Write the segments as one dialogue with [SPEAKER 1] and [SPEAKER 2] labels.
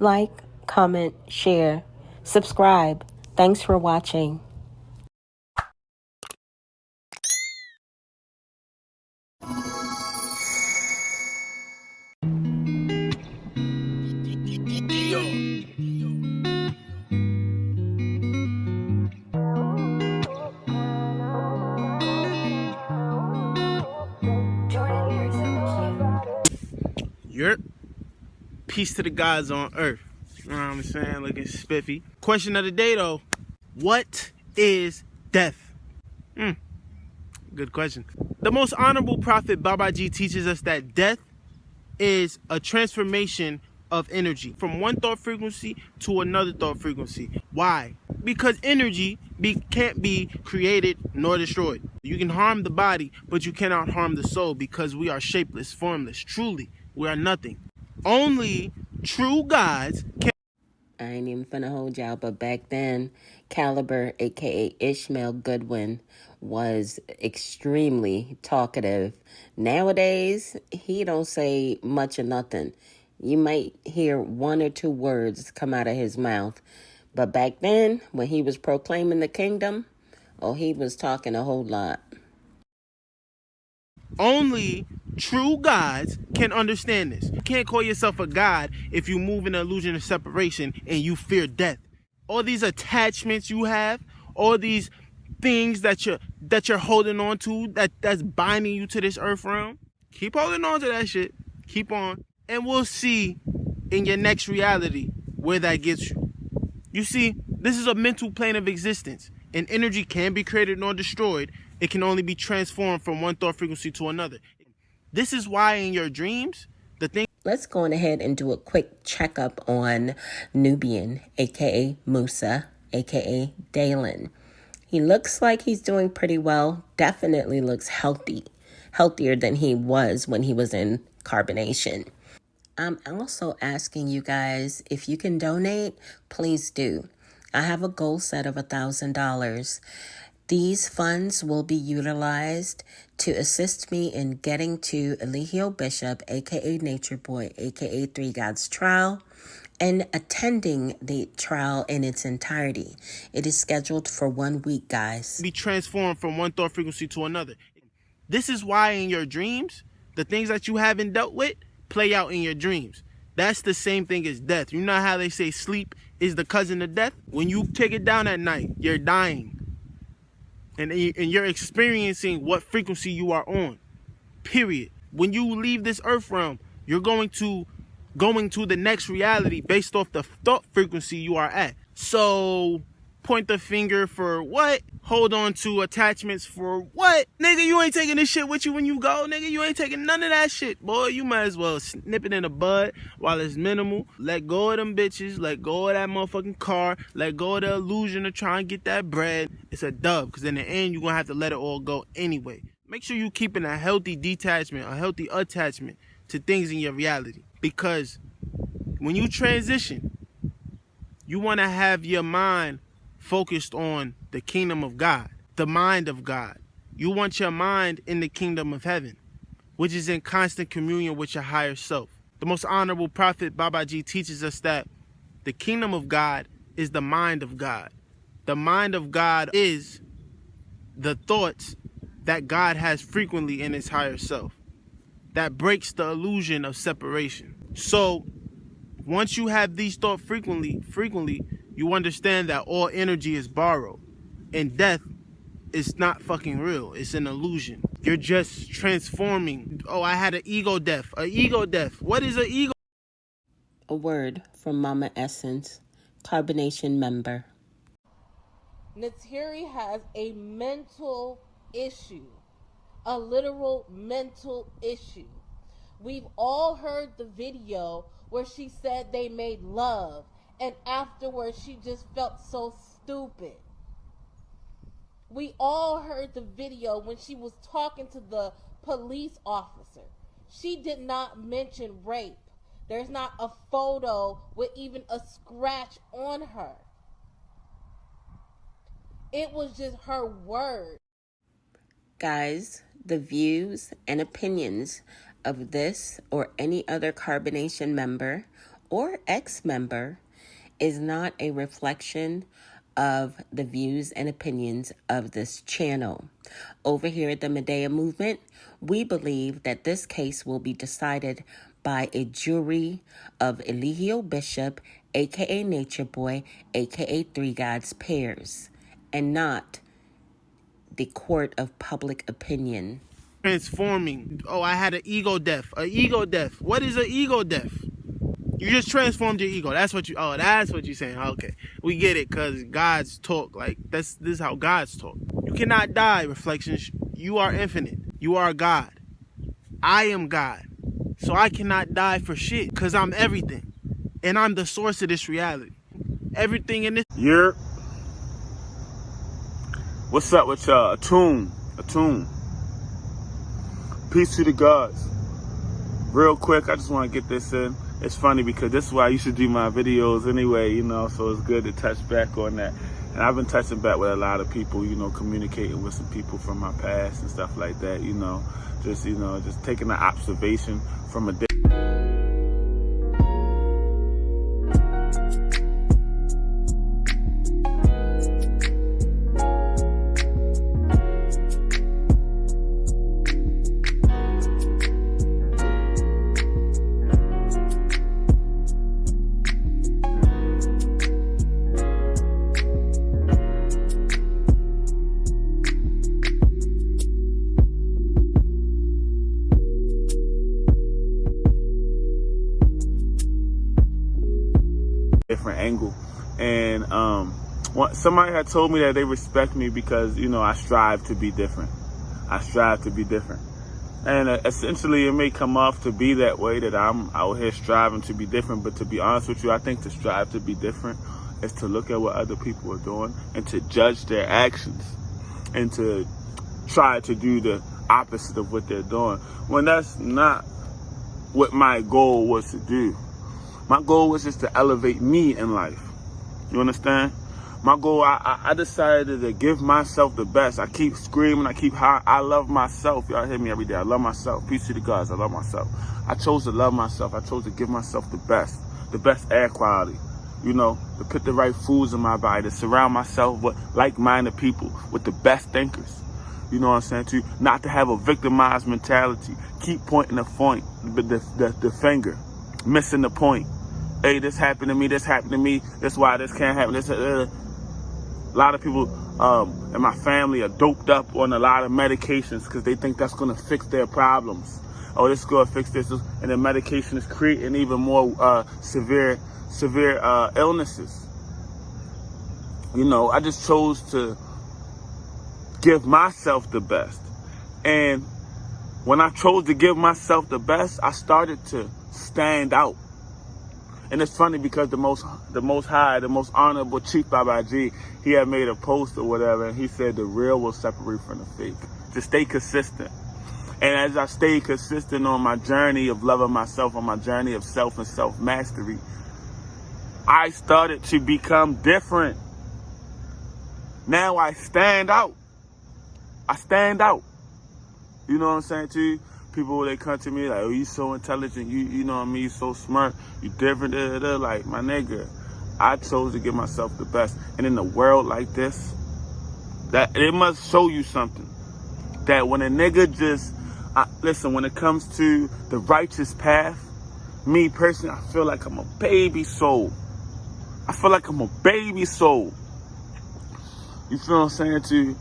[SPEAKER 1] Like, comment, share, subscribe. Thanks for watching.
[SPEAKER 2] Yerp. Peace to the gods on earth. You know what I'm saying? Looking spiffy. Question of the day though. What is death? Good question. The most honorable prophet Babaji teaches us that death is a transformation of energy from one thought frequency to another thought frequency. Why? Because energy can't be created nor destroyed. You can harm the body, but you cannot harm the soul because we are shapeless, formless. Truly, we are nothing. Only true gods can.
[SPEAKER 1] I ain't even finna hold y'all, but back then, Caliber, aka Ishmael Goodwin, was extremely talkative. Nowadays, he don't say much or nothing. You might hear one or two words come out of his mouth. But back then, when he was proclaiming the kingdom, oh, he was talking a whole lot.
[SPEAKER 2] Only true gods can understand this. You can't call yourself a god if you move in the illusion of separation and you fear death. All these attachments you have, all these things that you're holding on to that's binding you to this earth realm. Keep holding on to that shit. Keep on. And we'll see in your next reality where that gets you. You see, this is a mental plane of existence, and energy can't be created nor destroyed. It can only be transformed from one thought frequency to another. This is why in your dreams, the thing.
[SPEAKER 1] Let's go on ahead and do a quick checkup on Nubian, aka Musa, aka Dalen. He looks like he's doing pretty well. Definitely looks healthy. Healthier than he was when he was in carbonation. I'm also asking you guys, if you can donate, please do. I have a goal set of $1,000. These funds will be utilized to assist me in getting to Eligio Bishop, aka Nature Boy, aka Three Gods trial, and attending the trial in its entirety. It is scheduled for 1 week, guys.
[SPEAKER 2] Be transformed from one thought frequency to another. This is why in your dreams, the things that you haven't dealt with play out in your dreams. That's the same thing as death. You know how they say sleep is the cousin of death? When you take it down at night, you're dying. And you're experiencing what frequency you are on. Period. When you leave this earth realm, you're going to the next reality based off the thought frequency you are at. So point the finger for what? Hold on to attachments for what? Nigga, you ain't taking this shit with you when you go. Nigga, you ain't taking none of that shit. Boy, you might as well snip it in the bud while it's minimal. Let go of them bitches. Let go of that motherfucking car. Let go of the illusion of trying to get that bread. It's a dub, because in the end, you're going to have to let it all go anyway. Make sure you're keeping a healthy detachment, a healthy attachment to things in your reality. Because when you transition, you want to have your mind focused on the kingdom of God, the mind of God. You want your mind in the kingdom of heaven, which is in constant communion with your higher self. The most honorable prophet Babaji teaches us that the kingdom of God is the mind of God. The mind of God is the thoughts that God has frequently in his higher self. That breaks the illusion of separation. So once you have these thoughts frequently, you understand that all energy is borrowed. And death is not fucking real. It's an illusion. You're just transforming. Oh, I had an ego death. A ego death. What is an ego?
[SPEAKER 1] A word from Mama Essence, carbonation member.
[SPEAKER 3] Natiri has a mental issue, a literal mental issue. We've all heard the video where she said they made love, and afterwards she just felt so stupid. We all heard the video when she was talking to the police officer. She did not mention rape. There's not a photo with even a scratch on her. It was just her word.
[SPEAKER 1] Guys, the views and opinions of this or any other carbonation member or ex-member is not a reflection of the views and opinions of this channel. Over here at the Medea Movement, we believe that this case will be decided by a jury of Eligio Bishop, aka Nature Boy, aka Three Gods Pairs, and not the court of public opinion.
[SPEAKER 2] Transforming. Oh, I had an ego death. An ego death. What is an ego death? You just transformed your ego. That's what you're saying. Okay. We get it, because God's talk. Like, this is how God's talk. You cannot die, Reflections. You are infinite. You are God. I am God. So I cannot die for shit, because I'm everything. And I'm the source of this reality. Everything in this.
[SPEAKER 4] What's up with y'all? Attune. Peace to the gods. Real quick, I just want to get this in. It's funny because this is why I used to do my videos anyway, you know, so it's good to touch back on that. And I've been touching back with a lot of people, you know, communicating with some people from my past and stuff like that, you know, just taking an observation from a different angle. And somebody had told me that they respect me because, you know, I strive to be different. And essentially it may come off to be that way, that I'm out here striving to be different. But to be honest with you, I think to strive to be different is to look at what other people are doing and to judge their actions and to try to do the opposite of what they're doing, when that's not what my goal was to do. My goal was just to elevate me in life. You understand? My goal, I decided to give myself the best. I keep screaming, I keep high. I love myself. Y'all hear me every day. I love myself. Peace to the gods. I love myself. I chose to love myself. I chose to give myself the best air quality. You know, to put the right foods in my body, to surround myself with like-minded people, with the best thinkers. You know what I'm saying? To not to have a victimized mentality. Keep pointing the finger, missing the point. Hey, this happened to me. That's why this can't happen. A lot of people in my family are doped up on a lot of medications because they think that's going to fix their problems. Oh, this is going to fix this. And the medication is creating even more severe illnesses. You know, I just chose to give myself the best. And when I chose to give myself the best, I started to stand out. And it's funny because the most high, the most honorable Chief Babaji, he had made a post or whatever, and he said the real will separate from the fake. Just stay consistent. And as I stayed consistent on my journey of loving myself, on my journey of self and self-mastery, I started to become different. Now I stand out. You know what I'm saying to you? People, they come to me like, oh, you so intelligent, you know what I mean, you so smart, you different, like, my nigga, I chose to give myself the best. And in a world like this, that it must show you something. That when a nigga just, listen, when it comes to the righteous path, me personally, I feel like I'm a baby soul. You feel what I'm saying to you?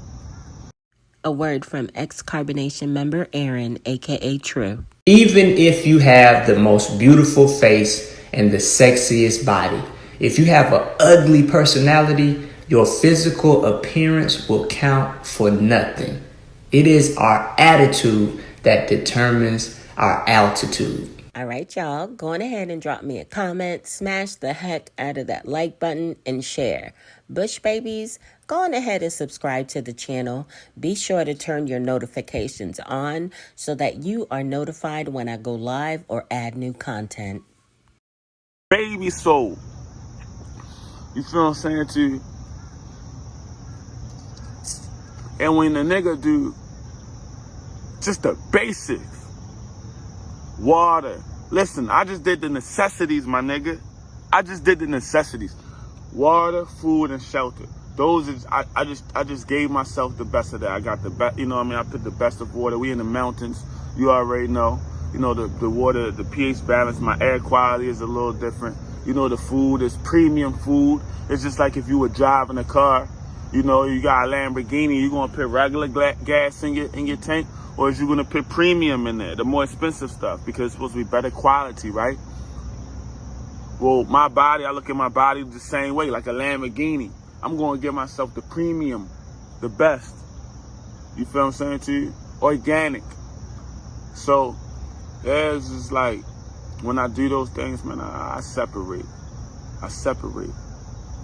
[SPEAKER 1] A word from ex-Carbonation member Aaron, aka True.
[SPEAKER 5] Even if you have the most beautiful face and the sexiest body, if you have an ugly personality, your physical appearance will count for nothing. It is our attitude that determines our altitude.
[SPEAKER 1] All right, y'all, go on ahead and drop me a comment, smash the heck out of that like button, and share. Bush babies, go on ahead and subscribe to the channel. Be sure to turn your notifications on so that you are notified when I go live or add new content.
[SPEAKER 4] Baby soul. You feel what I'm saying to you? And when the nigga do just the basics, water, Listen, I just did the necessities, my nigga. I just did the necessities. Water, food, and shelter. Those is, I just gave myself the best of that. I got the best, you know what I mean? I put the best of water. We in the mountains. You already know. You know, the water, the pH balance, my air quality is a little different. You know, the food is premium food. It's just like if you were driving a car, you know, you got a Lamborghini, you gonna put regular gas in your tank, or is you gonna put premium in there, the more expensive stuff, because it's supposed to be better quality, right? Well, my body, I look at my body the same way, like a Lamborghini. I'm gonna give myself the premium, the best. You feel what I'm saying to you? Organic. So, there's just like, when I do those things, man, I separate.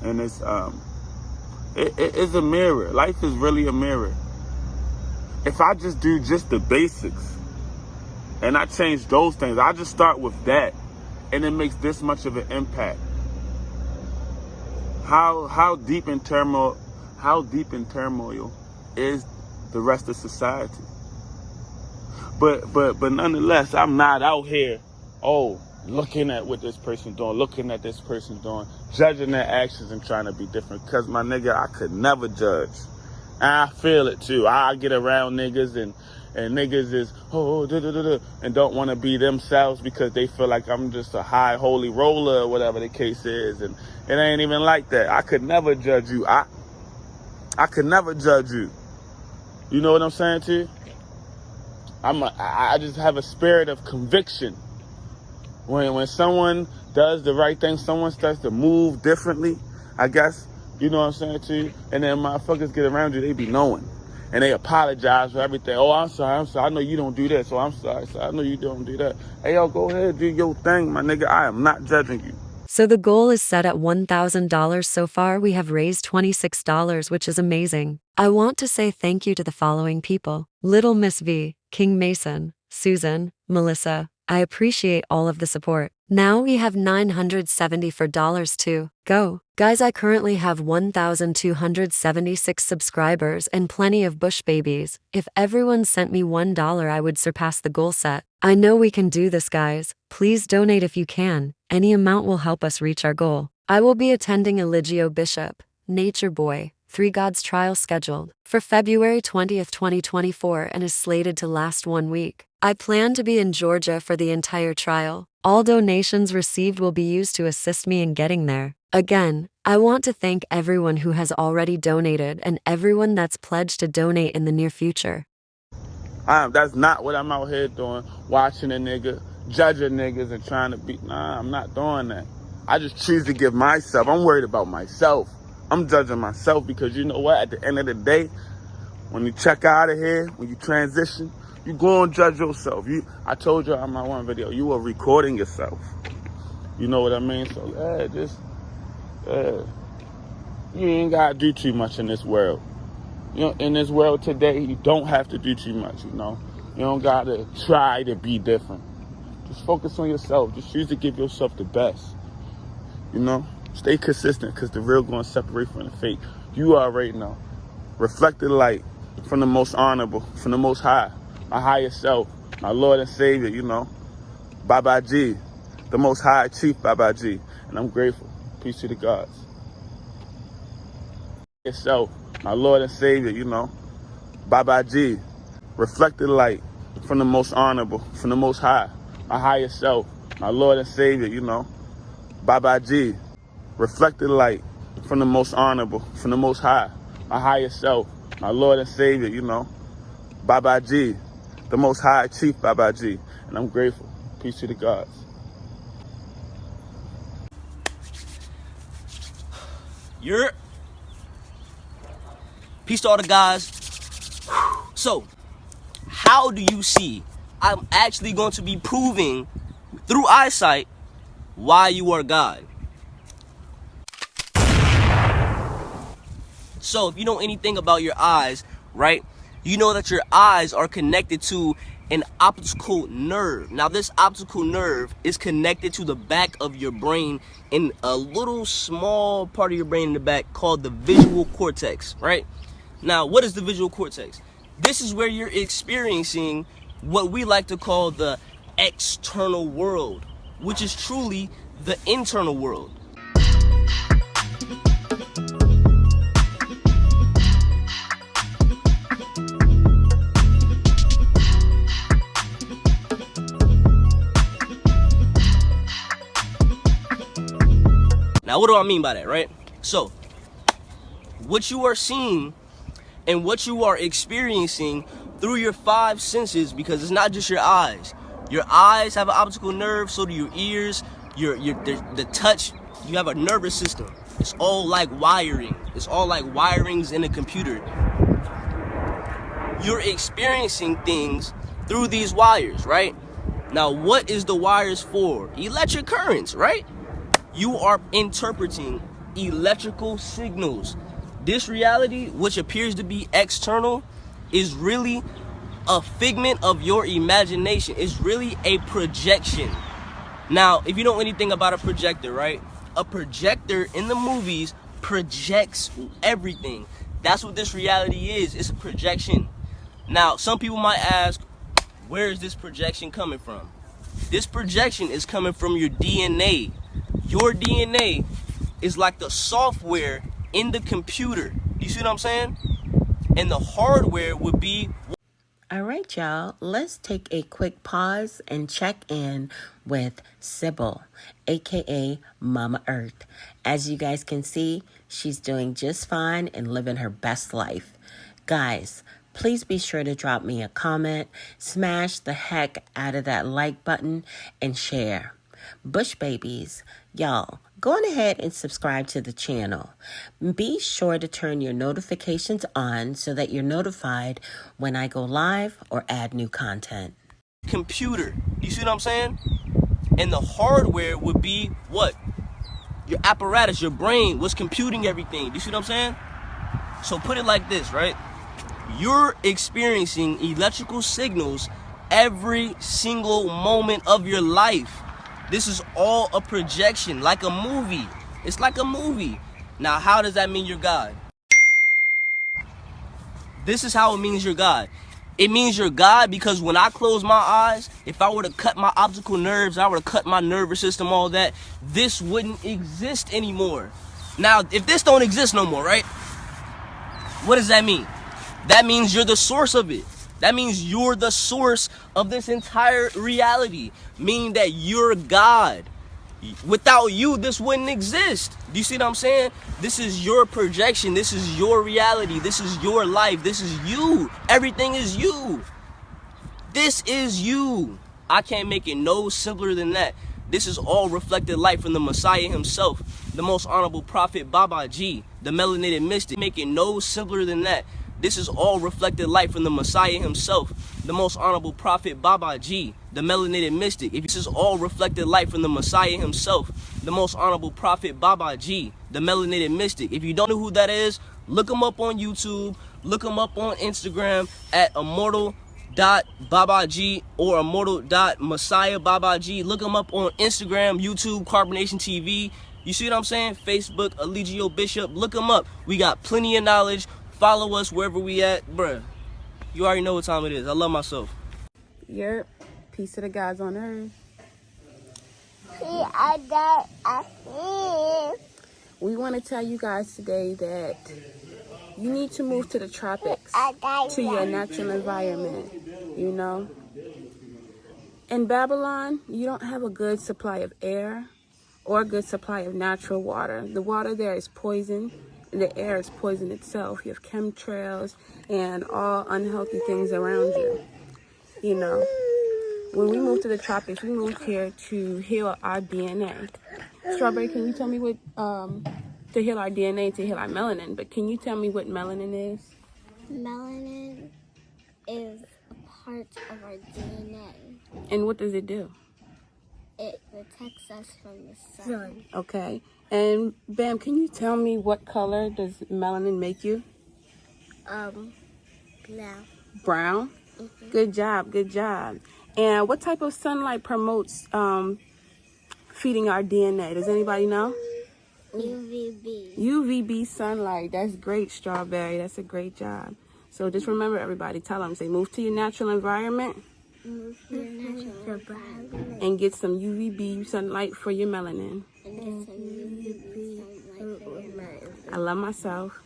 [SPEAKER 4] And it's a mirror. Life is really a mirror. If I just do just the basics and I change those things, I just start with that, and it makes this much of an impact. How deep in turmoil is the rest of society? But nonetheless, I'm not out here, looking at what this person's doing, judging their actions and trying to be different. Because, my nigga, I could never judge. And I feel it, too. I get around niggas and niggas is, and don't want to be themselves because they feel like I'm just a high holy roller or whatever the case is. And it ain't even like that. I could never judge you. I could never judge you. You know what I'm saying to you? I just have a spirit of conviction. When someone does the right thing, someone starts to move differently, I guess, you know what I'm saying to you? And then motherfuckers get around you, they be knowing. And they apologize for everything. Oh, I'm sorry. I know you don't do that, so I'm sorry. So I know you don't do that. Hey, yo, go ahead, do your thing, my nigga. I am not judging you.
[SPEAKER 6] So the goal is set at $1,000. So far, we have raised $26, which is amazing. I want to say thank you to the following people: Little Miss V, King Mason, Susan, Melissa. I appreciate all of the support. Now we have $974 to go. Guys, I currently have 1,276 subscribers and plenty of bush babies. If everyone sent me $1, I would surpass the goal set. I know we can do this, guys. Please donate if you can. Any amount will help us reach our goal. I will be attending Eligio Bishop, Nature Boy, Three Gods trial scheduled for February 20th, 2024 and is slated to last 1 week. I plan to be in Georgia for the entire trial. All donations received will be used to assist me in getting there. Again, I want to thank everyone who has already donated and everyone that's pledged to donate in the near future.
[SPEAKER 4] That's not what I'm out here doing, watching a nigga, judging niggas and trying to be, I'm not doing that. I just choose to give myself, I'm worried about myself. I'm judging myself because you know what, at the end of the day, when you check out of here, when you transition, you go and judge yourself. I told you on my one video, you are recording yourself. You know what I mean? So you ain't gotta do too much in this world. You know, in this world today, you don't have to do too much, you know. You don't gotta try to be different. Just focus on yourself. Just choose to give yourself the best. You know? Stay consistent, because the real gonna separate from the fake. You already know. Reflect the light from the most honorable, from the most high, my higher self, my Lord and Savior, you know. Baba G, the most high chief Baba G. And I'm grateful. Peace to the gods. Yourself, my Lord and Savior, you know. Baba G, reflect the light from the most honorable, from the most high, my higher self, my Lord and Savior, you know. Baba G, reflect the light from the most honorable, from the most high, my higher self, my Lord and Savior, you know. Baba G, the most high chief Baba G. And I'm grateful. Peace to the gods.
[SPEAKER 7] You're peace to all the guys. So, how do you see? I'm actually going to be proving through eyesight why you are God. So, if you know anything about your eyes, right? You know that your eyes are connected to an optical nerve. Now, this optical nerve is connected to the back of your brain in a little small part of your brain in the back called the visual cortex, right? Now, what is the visual cortex? This is where you're experiencing what we like to call the external world, which is truly the internal world. Now, what do I mean by that, right? So, what you are seeing and what you are experiencing through your 5 senses, because it's not just your eyes. Your eyes have an optical nerve, so do your ears, the touch. You have a nervous system. It's all like wiring. It's all like wirings in a computer. You're experiencing things through these wires, right? Now, what is the wires for? Electric currents, right? You are interpreting electrical signals. This reality, which appears to be external, is really a figment of your imagination. It's really a projection. Now, if you know anything about a projector, right? A projector in the movies projects everything. That's what this reality is. It's a projection. Now, some people might ask, where is this projection coming from? This projection is coming from your DNA. Your DNA is like the software in the computer. You see what I'm saying? And the hardware would be...
[SPEAKER 1] All right, y'all, let's take a quick pause and check in with Sybil, aka Mama Earth. As you guys can see, she's doing just fine and living her best life. Guys, please be sure to drop me a comment, smash the heck out of that like button, and share. Bush babies, y'all, go on ahead and subscribe to the channel. Be sure to turn your notifications on so that you're notified when I go live or add new content.
[SPEAKER 7] Computer. You see what I'm saying? And the hardware would be what? Your apparatus, your brain was computing everything. You see what I'm saying? So put it like this, right? You're experiencing electrical signals every single moment of your life. This is all a projection, like a movie. It's like a movie. Now, how does that mean you're God? This is how it means you're God. It means you're God because when I close my eyes, if I were to cut my optical nerves, I were to cut my nervous system, all that, this wouldn't exist anymore. Now, if this don't exist no more, right? What does that mean? That means you're the source of it. That means you're the source of this entire reality, meaning that you're God. Without you, this wouldn't exist. Do you see what I'm saying? This is your projection. This is your reality. This is your life. This is you. Everything is you. This is you. I can't make it no simpler than that. This is all reflected light from the Messiah himself, the most honorable prophet Babaji, the melanated mystic. Make it no simpler than that. This is all reflected light from the Messiah himself, the most honorable prophet Babaji, the melanated mystic. This is all reflected light from the Messiah himself, the most honorable prophet Babaji, the melanated mystic. If you don't know who that is, look him up on YouTube, look him up on Instagram at immortal.babaji or immortal.messiahbabaji. Look him up on Instagram, YouTube, Carbonation TV. You see what I'm saying? Facebook, Eligio Bishop. Look him up. We got plenty of knowledge. Follow us wherever we at. Bruh, you already know what time it is. I love myself.
[SPEAKER 8] Yep. Peace to the guys on earth. We want to tell you guys today that you need to move to the tropics, to your natural environment, you know. In Babylon, you don't have a good supply of air or a good supply of natural water. The water there is poison. The air is poison itself. You have chemtrails and all unhealthy things around you. You know, when we moved to the tropics, we moved here to heal our DNA. Strawberry, can you tell me what, to heal our DNA, to heal our melanin, but can you tell me what melanin is?
[SPEAKER 9] Melanin is a part of our DNA.
[SPEAKER 8] And what does it do?
[SPEAKER 9] It protects us from the sun.
[SPEAKER 8] Okay. And Bam, can you tell me what color does melanin make you?
[SPEAKER 9] Brown.
[SPEAKER 8] Brown? Mm-hmm. Good job, good job. And what type of sunlight promotes feeding our DNA? Does anybody know?
[SPEAKER 9] UVB.
[SPEAKER 8] UVB sunlight. That's great, Strawberry. That's a great job. So just remember, everybody, tell them, say, move to your natural environment.
[SPEAKER 9] move to your natural environment.
[SPEAKER 8] And get some UVB sunlight for your melanin.
[SPEAKER 9] And get some UVB sunlight for your melanin.
[SPEAKER 8] I love myself.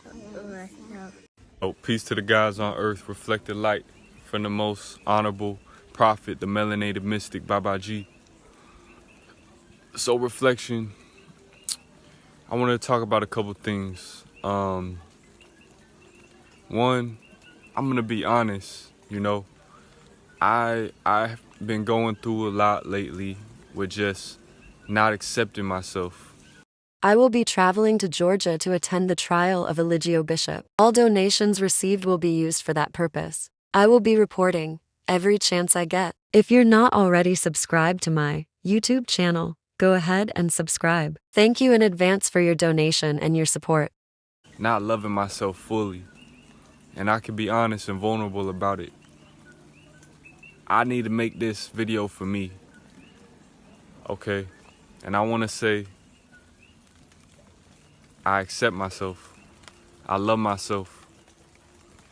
[SPEAKER 10] Oh, peace to the guys on earth, reflected light from the most honorable prophet, the melanated mystic, Baba G. So reflection, I want to talk about a couple things. One, I'm going to be honest, you know, I've been going through a lot lately with just not accepting myself.
[SPEAKER 6] I will be traveling to Georgia to attend the trial of Eligio Bishop. All donations received will be used for that purpose. I will be reporting every chance I get. If you're not already subscribed to my YouTube channel, go ahead and subscribe. Thank you in advance for your donation and your support.
[SPEAKER 10] Not loving myself fully, and I can be honest and vulnerable about it. I need to make this video for me, okay? And I want to say, I accept myself. I love myself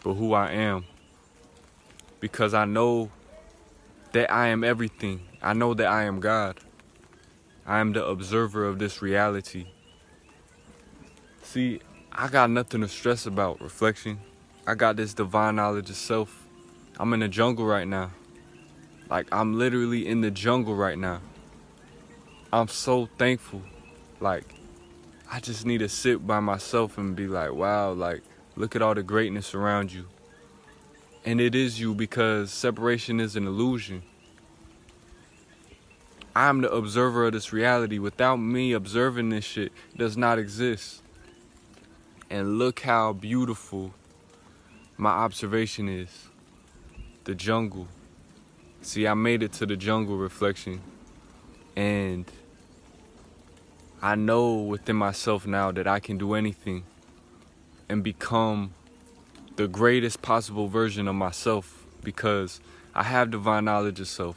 [SPEAKER 10] for who I am, because I know that I am everything. I know that I am God. I am the observer of this reality. See, I got nothing to stress about, reflection. I got this divine knowledge of self. I'm in the jungle right now. Like, I'm literally in the jungle right now. I'm so thankful. Like, I just need to sit by myself and be like, wow, like, look at all the greatness around you. And it is you, because separation is an illusion. I'm the observer of this reality. Without me observing this shit, it does not exist. And look how beautiful my observation is. The jungle. See, I made it to the jungle, reflection. And I know within myself now that I can do anything and become the greatest possible version of myself, because I have divine knowledge of self,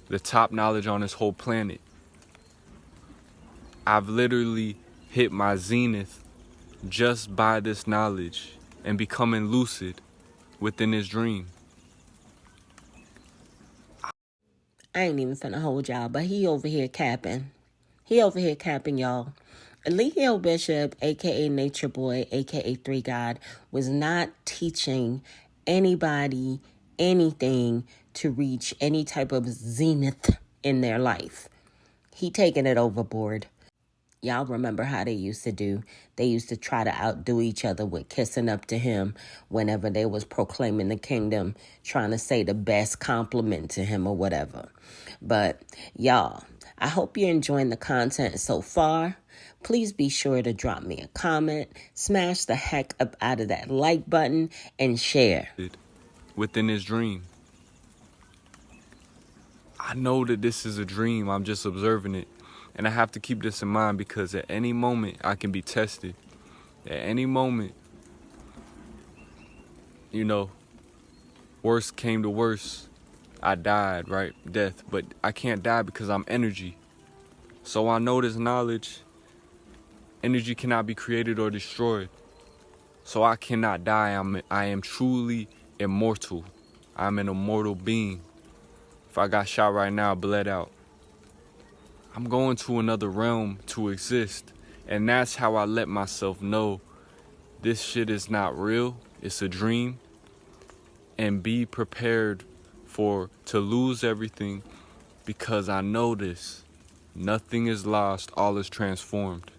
[SPEAKER 10] the top knowledge on this whole planet. I've literally hit my zenith just by this knowledge and becoming lucid within this dream.
[SPEAKER 1] I ain't even finna hold y'all, but he over here capping. He over here capping, y'all. Eligio Bishop, a.k.a. Nature Boy, a.k.a. Three God, was not teaching anybody anything to reach any type of zenith in their life. He taking it overboard. Y'all remember how they used to do. They used to try to outdo each other with kissing up to him whenever they was proclaiming the kingdom, trying to say the best compliment to him or whatever. But y'all, I hope you're enjoying the content so far. Please be sure to drop me a comment, smash the heck up out of that like button, and share.
[SPEAKER 10] Within this dream. I know that this is a dream. I'm just observing it. And I have to keep this in mind, because at any moment I can be tested. At any moment, you know, worst came to worst, I died, right? Death. But I can't die because I'm energy. So I know this knowledge. Energy cannot be created or destroyed. So I cannot die. I am truly immortal. I'm an immortal being. If I got shot right now, bled out, I'm going to another realm to exist. And that's how I let myself know this shit is not real. It's a dream. And be prepared to lose everything, because I know this. Nothing is lost. All is transformed.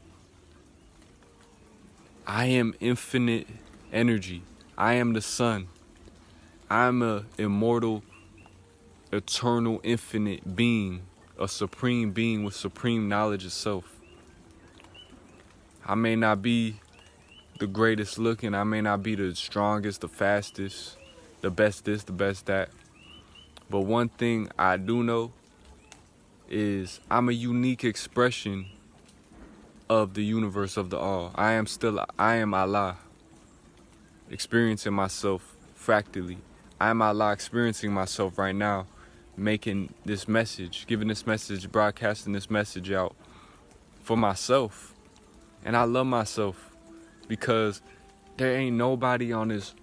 [SPEAKER 10] I am infinite energy. I am the sun. I'm a immortal, eternal, infinite being. A supreme being with supreme knowledge of self. I may not be the greatest looking. I may not be the strongest, the fastest, the best this, the best that. But one thing I do know is I'm a unique expression of the universe, of the all. I am Allah, experiencing myself fractally. I am Allah, experiencing myself right now, making this message, giving this message, broadcasting this message out for myself. And I love myself, because there ain't nobody on this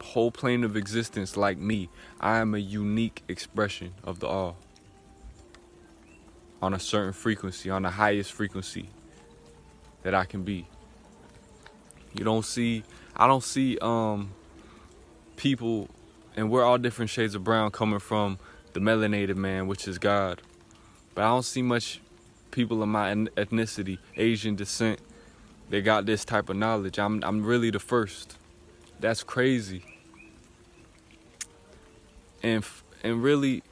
[SPEAKER 10] whole plane of existence like me. I am a unique expression of the all. On a certain frequency, on the highest frequency that I can be. I don't see people, and we're all different shades of brown coming from the melanated man, which is God. But I don't see much people of my ethnicity, Asian descent, they got this type of knowledge. I'm really the first. That's crazy. And really,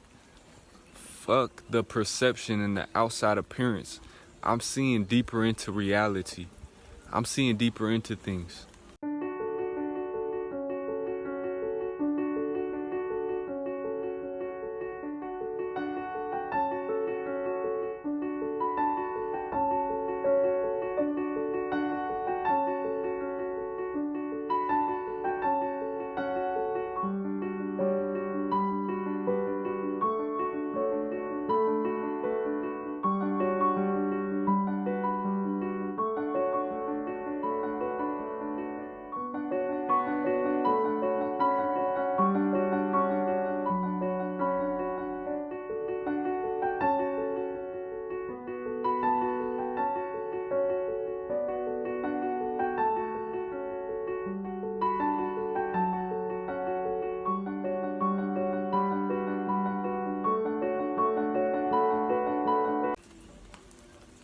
[SPEAKER 10] fuck the perception and the outside appearance. I'm seeing deeper into reality. I'm seeing deeper into things.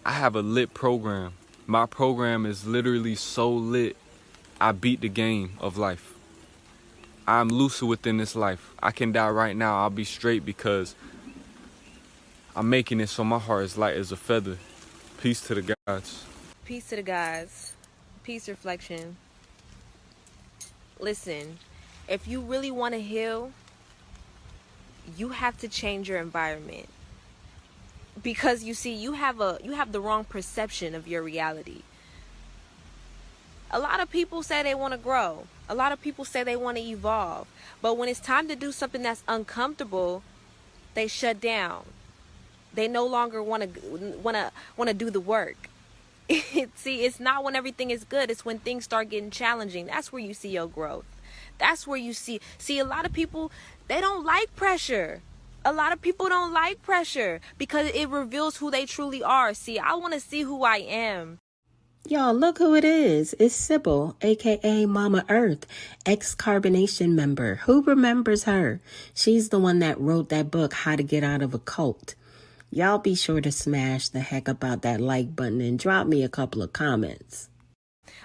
[SPEAKER 10] I have a lit program. My program is literally so lit, I beat the game of life. I'm lucid within this life. I can die right now, I'll be straight because I'm making it so my heart is light as a feather. Peace to the gods.
[SPEAKER 11] Peace to the gods. Peace reflection. Listen, if you really want to heal, you have to change your environment. Because you see, you have the wrong perception of your reality. A lot of people say they want to grow. A lot of people say they want to evolve. But when it's time to do something that's uncomfortable, they shut down. They no longer want to do the work. See, it's not when everything is good. It's when things start getting challenging. That's where you see your growth. That's where you see a lot of people, they don't like pressure. A lot of people don't like pressure because it reveals who they truly are. See, I want to see who I am.
[SPEAKER 1] Y'all, look who it is. It's Sybil, a.k.a. Mama Earth, ex-Carbonation member. Who remembers her? She's the one that wrote that book, How to Get Out of a Cult. Y'all be sure to smash the heck about that like button and drop me a couple of comments.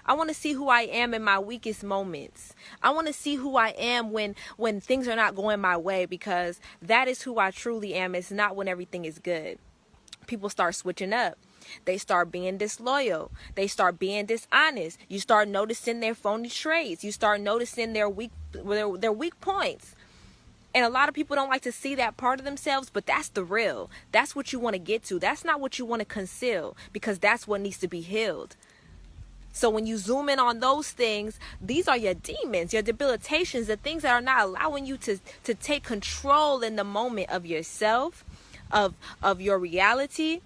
[SPEAKER 11] I want to see who I am in my weakest moments. I want to see who I am when things are not going my way, because that is who I truly am. It's not when everything is good. People start switching up. They start being disloyal. They start being dishonest. You start noticing their phony traits. You start noticing their weak points. And a lot of people don't like to see that part of themselves, but that's the real. That's what you want to get to. That's not what you want to conceal, because that's what needs to be healed. So when you zoom in on those things, these are your demons, your debilitations, the things that are not allowing you to take control in the moment of yourself, of your reality.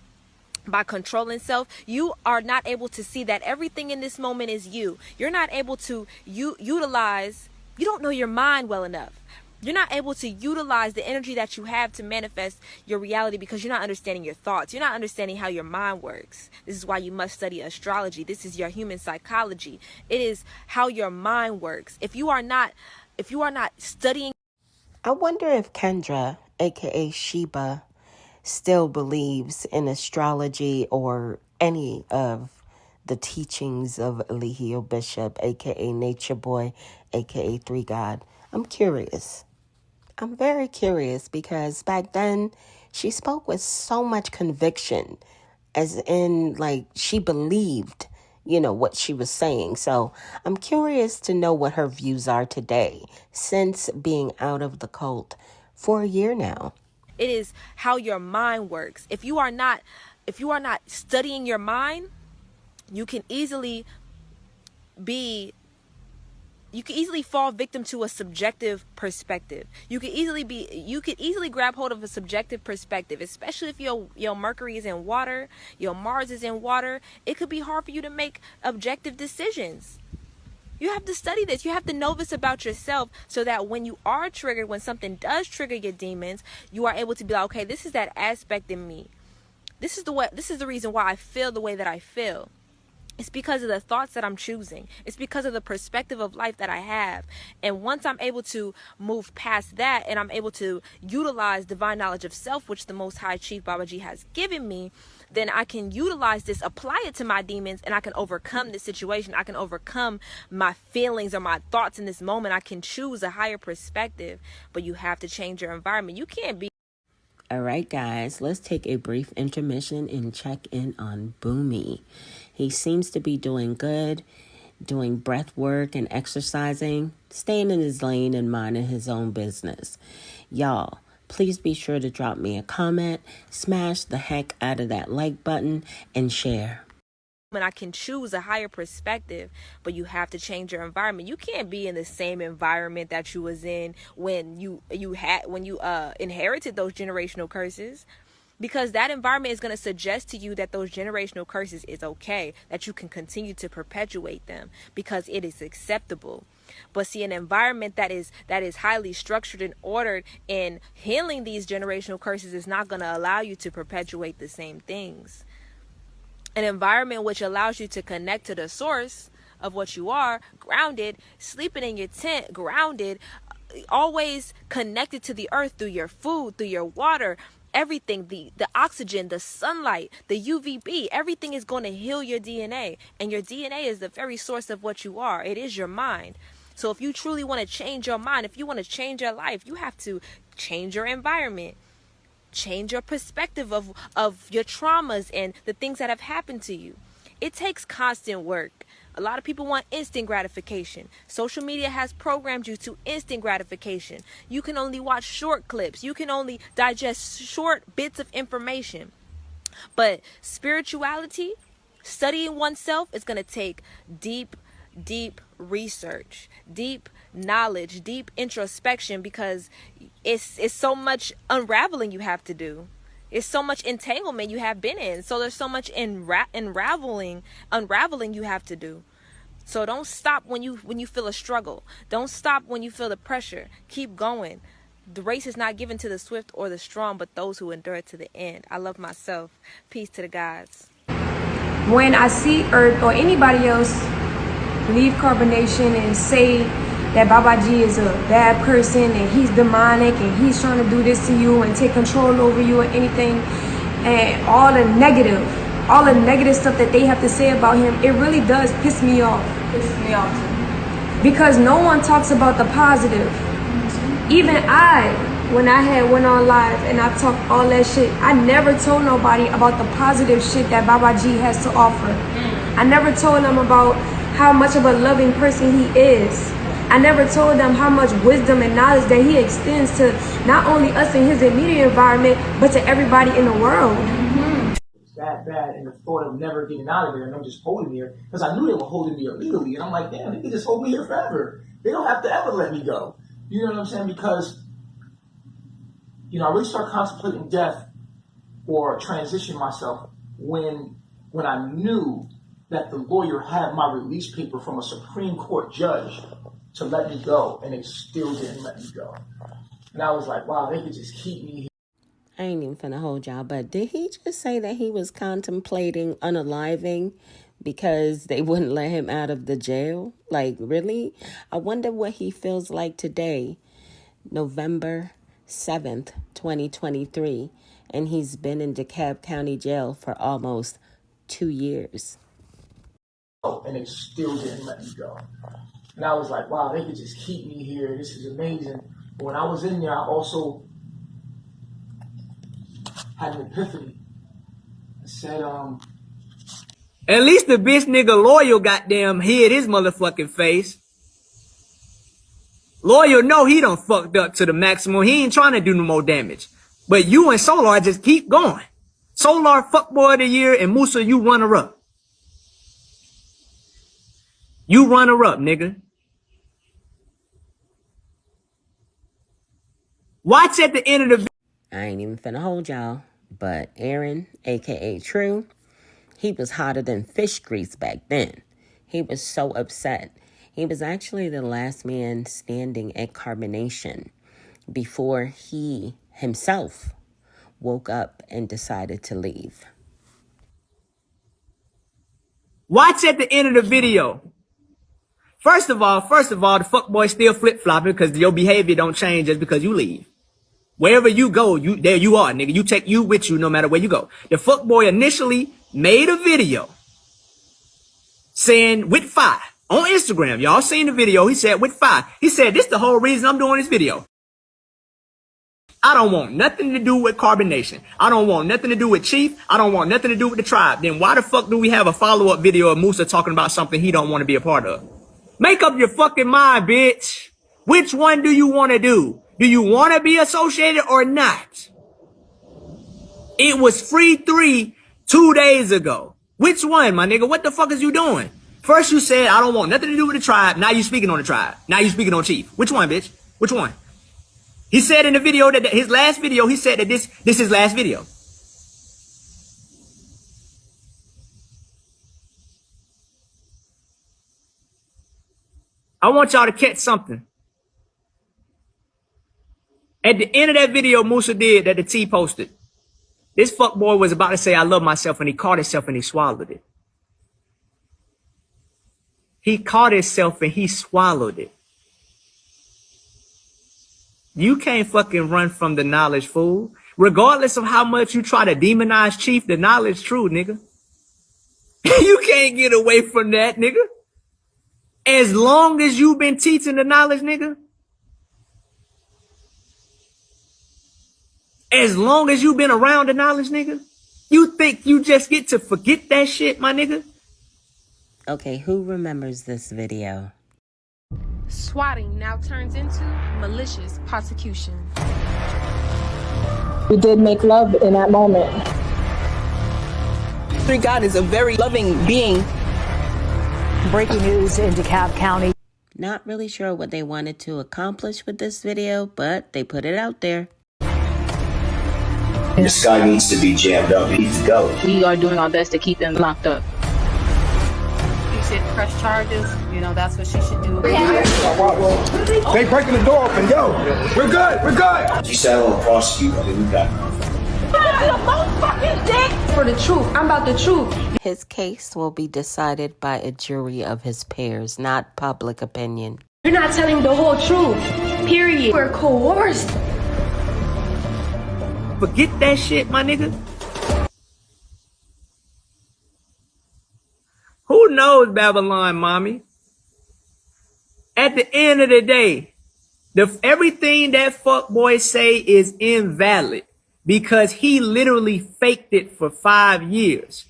[SPEAKER 11] By controlling self, you are not able to see that everything in this moment is you. You're not able to utilize, you don't know your mind well enough. You're not able to utilize the energy that you have to manifest your reality because you're not understanding your thoughts. You're not understanding how your mind works. This is why you must study astrology. This is your human psychology. It is how your mind works. If you are not studying.
[SPEAKER 1] I wonder if Kendra, aka Sheba, still believes in astrology or any of the teachings of Eligio Bishop, aka Nature Boy, aka Three God. I'm curious. I'm very curious because back then she spoke with so much conviction, as in like she believed, what she was saying. So I'm curious to know what her views are today since being out of the cult for a year now.
[SPEAKER 11] It is how your mind works. If you are not studying your mind, you can easily fall victim to a subjective perspective. You could easily grab hold of a subjective perspective, especially if your Mercury is in water, your Mars is in water. It could be hard for you to make objective decisions. You have to study this. You have to know this about yourself so that when you are triggered, when something does trigger your demons, you are able to be like, okay, this is that aspect in me. This is the reason why I feel the way that I feel. It's because of the thoughts that I'm choosing. It's because of the perspective of life that I have. And once I'm able to move past that and I'm able to utilize divine knowledge of self, which the Most High Chief Babaji has given me, then I can utilize this, apply it to my demons, and I can overcome this situation. I can overcome my feelings or my thoughts in this moment. I can choose a higher perspective. But you have to change your environment. You can't be.
[SPEAKER 1] All right, guys, let's take a brief intermission and check in on Boomy. He seems to be doing good, doing breath work and exercising, staying in his lane and minding his own business. Y'all, please be sure to drop me a comment, smash the heck out of that like button, and share.
[SPEAKER 11] And I can choose a higher perspective, but you have to change your environment. You can't be in the same environment that you was in when you inherited those generational curses, because that environment is going to suggest to you that those generational curses is okay, that you can continue to perpetuate them because it is acceptable. But see, an environment that is highly structured and ordered in healing these generational curses is not going to allow you to perpetuate the same things. An environment which allows you to connect to the source of what you are, grounded, sleeping in your tent, grounded, always connected to the earth through your food, through your water, everything, the oxygen, the sunlight, the UVB, everything is going to heal your DNA. And your DNA is the very source of what you are. It is your mind. So if you truly want to change your mind, if you want to change your life, you have to change your environment. Change your perspective of your traumas and the things that have happened to you. It takes constant work. A lot of people want instant gratification. Social media has programmed you to instant gratification. You can only watch short clips. You can only digest short bits of information. But spirituality, studying oneself, is going to take deep research, deep knowledge, deep introspection, because it's so much unraveling you have to do. It's so much entanglement you have been in. So there's so much unraveling you have to do. So don't stop when you feel a struggle. Don't stop when you feel the pressure. Keep going. The race is not given to the swift or the strong, but those who endure it to the end. I love myself. Peace to the gods.
[SPEAKER 12] When I see Earth or anybody else leave carbonation and say that Babaji is a bad person and he's demonic and he's trying to do this to you and take control over you or anything, and all the negative stuff that they have to say about him, it really does piss me off. Pisses me off too. Because no one talks about the positive. Even when I went on live and I talked all that shit, I never told nobody about the positive shit that Babaji has to offer. I never told them about how much of a loving person he is. I never told them how much wisdom and knowledge that he extends to not only us in his immediate environment, but to everybody in the world.
[SPEAKER 13] It's that bad, and the thought of never getting out of there and them just holding me here, because I knew they were holding me illegally, and I'm like, damn, they can just hold me here forever. They don't have to ever let me go. You know what I'm saying? Because, I really start contemplating death or transition myself when I knew that the lawyer had my release paper from a Supreme Court judge to let me go, and they still didn't let me go. And I was like, wow, they could just keep me here.
[SPEAKER 1] I ain't even finna hold y'all, but did he just say that he was contemplating unaliving because they wouldn't let him out of the jail? Like, really? I wonder what he feels like today, November 7th, 2023, and he's been in DeKalb County Jail for almost 2 years.
[SPEAKER 13] And they still didn't let me go. And I was like, wow, they could just keep me here. This is amazing. But when I was in there, I also had an epiphany. I said,
[SPEAKER 5] At least the bitch nigga Loyal goddamn hid his motherfucking face. Loyal know he done fucked up to the maximum. He ain't trying to do no more damage. But you and Solar just keep going. Solar fuckboy of the year, and Musa, you runner up. You runner up, nigga. Watch at the end of the
[SPEAKER 1] I ain't even finna hold y'all, but Aaron, aka True, he was hotter than fish grease back then. He was so upset. He was actually the last man standing at Carbonation before he himself woke up and decided to leave.
[SPEAKER 14] Watch at the end of the video. First of all, the fuckboy still flip-flopping because your behavior don't change just because you leave. Wherever you go, there you are, nigga. You take you with you no matter where you go. The fuckboy initially made a video saying with fire on Instagram. Y'all seen the video. He said with fire. He said, this the whole reason I'm doing this video. I don't want nothing to do with Carbonation. I don't want nothing to do with Chief. I don't want nothing to do with the tribe. Then why the fuck do we have a follow-up video of Musa talking about something he don't want to be a part of? Make up your fucking mind, bitch. Which one do you want to do? Do you want to be associated or not? It was free 3 2 days ago. Which one, my nigga? What the fuck is you doing? First you said, I don't want nothing to do with the tribe. Now you speaking on the tribe. Now you speaking on Chief. Which one, bitch? Which one? He said in the video that his last video, he said that this is his last video. I want y'all to catch something. At the end of that video Musa did that the T posted, this fuckboy was about to say, I love myself, and he caught himself and he swallowed it. He caught himself and he swallowed it. You can't fucking run from the knowledge, fool. Regardless of how much you try to demonize Chief, the knowledge true, nigga. You can't get away from that, nigga. As long as you've been teaching the knowledge, nigga. As long as you've been around the knowledge, nigga. You think you just get to forget that shit, my nigga?
[SPEAKER 1] Okay, who remembers this video?
[SPEAKER 12] Swatting now turns into malicious prosecution.
[SPEAKER 15] We did make love in that moment.
[SPEAKER 16] God is a very loving being.
[SPEAKER 17] Breaking news in DeKalb County.
[SPEAKER 1] Not really sure what they wanted to accomplish with this video, but they put it out there.
[SPEAKER 18] This guy needs to be jammed up. He needs to go.
[SPEAKER 19] We are doing our best to keep him locked up.
[SPEAKER 20] She said press charges. You know, that's what she should do.
[SPEAKER 21] They breaking the door open. Yo, we're good. We're good.
[SPEAKER 18] She said I will prosecute. I mean, we got
[SPEAKER 12] For the truth. I'm about the truth.
[SPEAKER 1] His case will be decided by a jury of his peers, not public opinion.
[SPEAKER 12] You're not telling the whole truth. Period. We're coerced.
[SPEAKER 14] Forget that shit, my nigga. Who knows, Babylon, mommy? At the end of the day, everything that fuckboy say is invalid because he literally faked it for 5 years.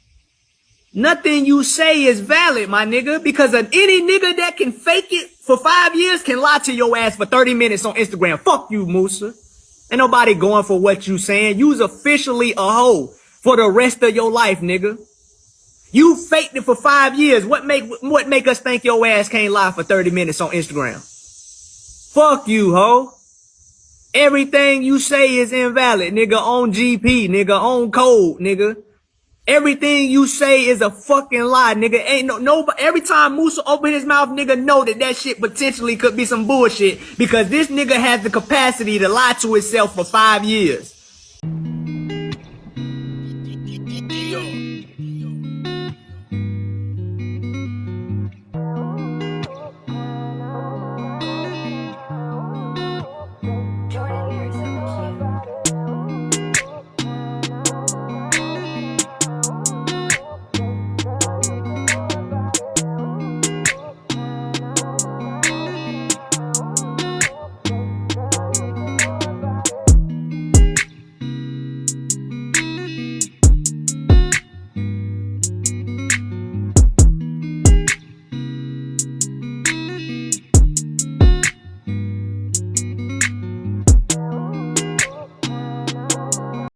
[SPEAKER 14] Nothing you say is valid, my nigga, because any nigga that can fake it for 5 years can lie to your ass for 30 minutes on Instagram. Fuck you, Musa. Ain't nobody going for what you saying. You's officially a hoe for the rest of your life, nigga. You faked it for 5 years. What make us think your ass can't lie for 30 minutes on Instagram? Fuck you, hoe. Everything you say is invalid, nigga, on GP, nigga, on code, nigga. Everything you say is a fucking lie, nigga. Ain't nobody. Every time Musa open his mouth, nigga, know that shit potentially could be some bullshit because this nigga has the capacity to lie to himself for 5 years.